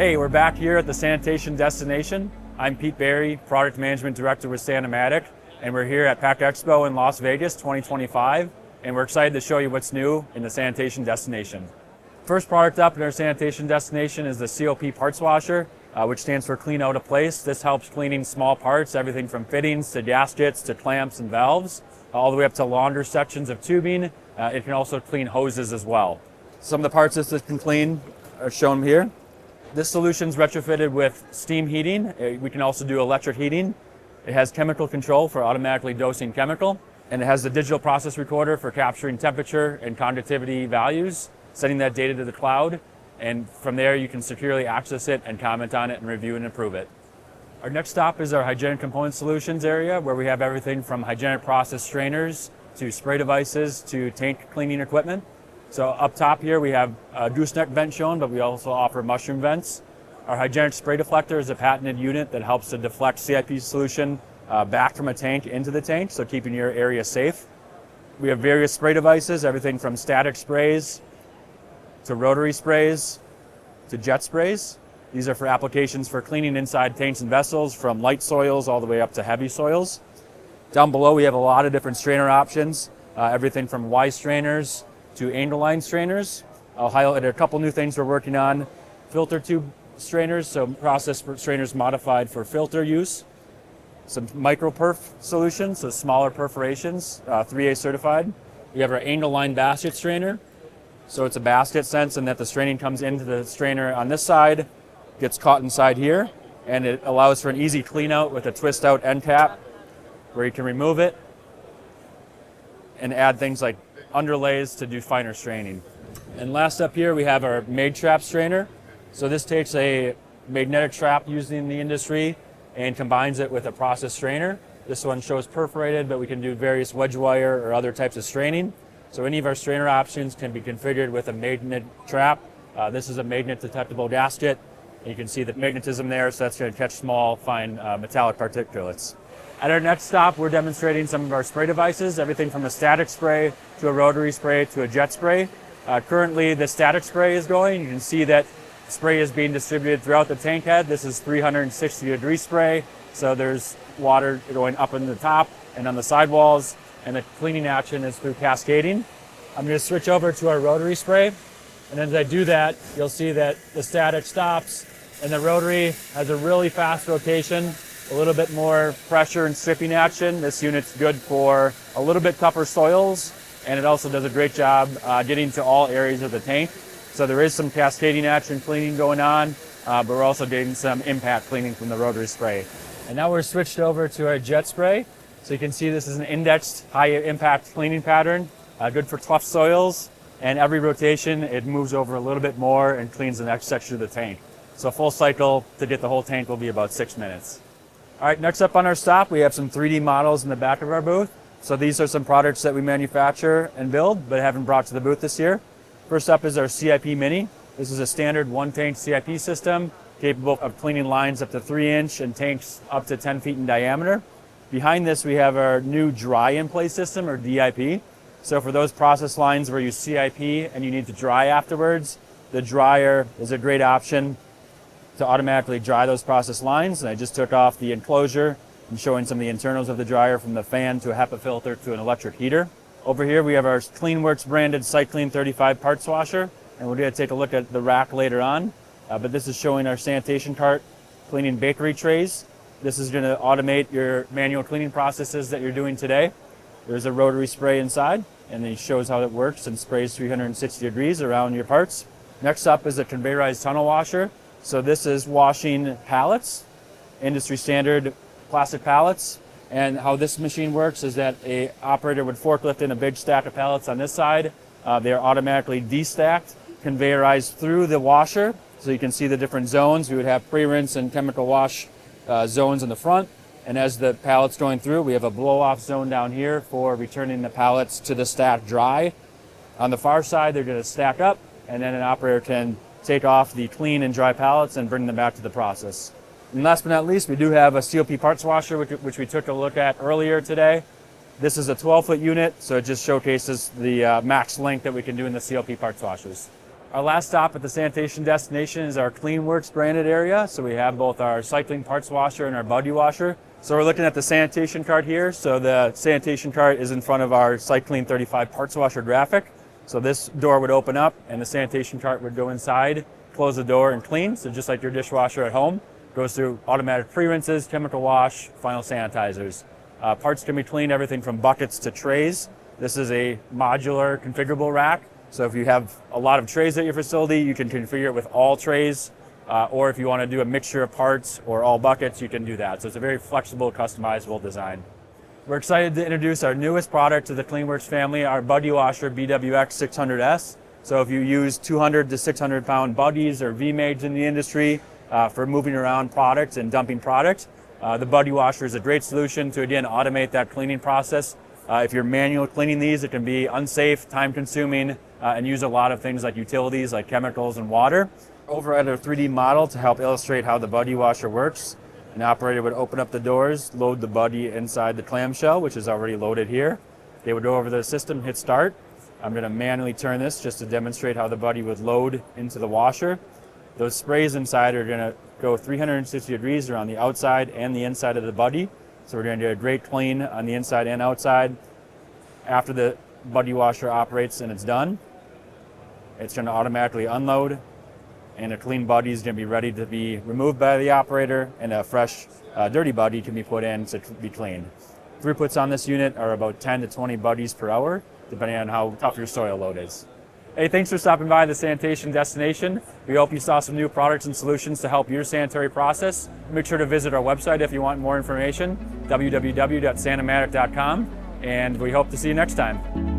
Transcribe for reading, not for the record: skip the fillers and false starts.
Hey, we're back here at the Sanitation destination. I'm Pete Barrie, Product Management Director with Sani-Matic, and we're here at PACK EXPO in Las Vegas 2025, and we're excited to show you what's new in the Sanitation destination. First product up in our Sanitation destination is the COP Parts Washer, which stands for Clean Out of Place. This helps cleaning small parts, everything from fittings to gaskets to clamps and valves, all the way up to longer sections of tubing. It can also clean hoses as well. Some of the parts this can clean are shown here. This solution is retrofitted with steam heating. We can also do electric heating. It has chemical control for automatically dosing chemical, and it has the digital process recorder for capturing temperature and conductivity values, sending that data to the cloud, and from there you can securely access it and comment on it and review and improve it. Our next stop is our Hygienic Component Solutions area, where we have everything from hygienic process strainers to spray devices to tank cleaning equipment. So up top here we have a gooseneck vent shown, but we also offer mushroom vents. Our hygienic spray deflector is a patented unit that helps to deflect CIP solution back from a tank into the tank, so keeping your area safe. We have various spray devices, everything from static sprays to rotary sprays to jet sprays. These are for applications for cleaning inside tanks and vessels, from light soils all the way up to heavy soils. Down below we have a lot of different strainer options, everything from Y strainers to angle line strainers. I'll highlight a couple new things we're working on. Filter tube strainers, so process strainers modified for filter use. Some micro perf solutions, so smaller perforations, 3A certified. We have our angle line basket strainer. So it's a basket sense in that the straining comes into the strainer on this side, gets caught inside here, and it allows for an easy clean out with a twist out end cap where you can remove it and add things like underlays to do finer straining. And last up here we have our mag trap strainer. So this takes a magnetic trap used in the industry and combines it with a process strainer. This one shows perforated, but we can do various wedge wire or other types of straining. So any of our strainer options can be configured with a magnet trap. This is a magnet detectable gasket. You can see the magnetism there, so that's going to catch small, fine metallic particulates. At our next stop, we're demonstrating some of our spray devices, everything from a static spray to a rotary spray to a jet spray. Currently, the static spray is going. You can see that spray is being distributed throughout the tank head. This is 360-degree spray, so there's water going up in the top and on the sidewalls, and the cleaning action is through cascading. I'm going to switch over to our rotary spray, and as I do that, you'll see that the static stops, and the rotary has a really fast rotation, a little bit more pressure and stripping action. This unit's good for a little bit tougher soils, and it also does a great job getting to all areas of the tank. So there is some cascading action cleaning going on, but we're also getting some impact cleaning from the rotary spray. And now we're switched over to our jet spray. So you can see this is an indexed high impact cleaning pattern, good for tough soils, and every rotation it moves over a little bit more and cleans the next section of the tank. So a full cycle to get the whole tank will be about 6 minutes. All right, next up on our stop, we have some 3D models in the back of our booth. So these are some products that we manufacture and build, but haven't brought to the booth this year. First up is our CIP Mini. This is a standard one-tank CIP system, capable of cleaning lines up to 3-inch and tanks up to 10 feet in diameter. Behind this, we have our new dry in place system, or DIP. So for those process lines where you CIP and you need to dry afterwards, the dryer is a great option to automatically dry those process lines. And I just took off the enclosure and showing some of the internals of the dryer, from the fan to a HEPA filter to an electric heater. Over here we have our CleanWorx branded SiteClean 35 parts washer, and we're going to take a look at the rack later on. But this is showing our sanitation cart cleaning bakery trays. This is going to automate your manual cleaning processes that you're doing today. There's a rotary spray inside, and it shows how it works and sprays 360 degrees around your parts. Next up is a conveyorized tunnel washer. So this is washing pallets, industry standard plastic pallets. And how this machine works is that an operator would forklift in a big stack of pallets on this side. They're automatically destacked, conveyorized through the washer. So you can see the different zones. We would have pre-rinse and chemical wash zones in the front. And as the pallet's going through, we have a blow-off zone down here for returning the pallets to the stack dry. On the far side, they're going to stack up, and then an operator can take off the clean and dry pallets and bring them back to the process. And last but not least, we do have a COP parts washer, which we took a look at earlier today. This is a 12-foot unit, so it just showcases the max length that we can do in the COP parts washers. Our last stop at the sanitation destination is our CleanWorx branded area. So we have both our cycling parts washer and our buggy washer. So we're looking at the sanitation cart here. So the sanitation cart is in front of our Cycling 35 parts washer graphic. So this door would open up and the sanitation cart would go inside, close the door and clean. So just like your dishwasher at home, goes through automatic pre-rinses, chemical wash, final sanitizers. Parts can be cleaned, everything from buckets to trays. This is a modular configurable rack. So if you have a lot of trays at your facility, you can configure it with all trays, or if you want to do a mixture of parts or all buckets, you can do that. So it's a very flexible, customizable design. We're excited to introduce our newest product to the CleanWorx family, our Buggy Washer BWX 600S. So if you use 200 to 600 pound buggies or V-Mags in the industry for moving around products and dumping product, the Buggy Washer is a great solution to, again, automate that cleaning process. If you're manual cleaning these, it can be unsafe, time-consuming, and use a lot of things like utilities, like chemicals and water. Over at a 3D model to help illustrate how the Buggy Washer works, an operator would open up the doors, load the buggy inside the clamshell, which is already loaded here. They would go over the system, hit start. I'm going to manually turn this just to demonstrate how the buggy would load into the washer. Those sprays inside are going to go 360 degrees around the outside and the inside of the buggy. So we're going to do a great clean on the inside and outside. After the buggy washer operates and it's done, it's going to automatically unload, and a clean buggy is going to be ready to be removed by the operator, and a fresh, dirty buggy can be put in to be cleaned. Throughputs on this unit are about 10 to 20 buggies per hour, depending on how tough your soil load is. Hey, thanks for stopping by the sanitation destination. We hope you saw some new products and solutions to help your sanitary process. Make sure to visit our website if you want more information, www.sanimatic.com, and we hope to see you next time.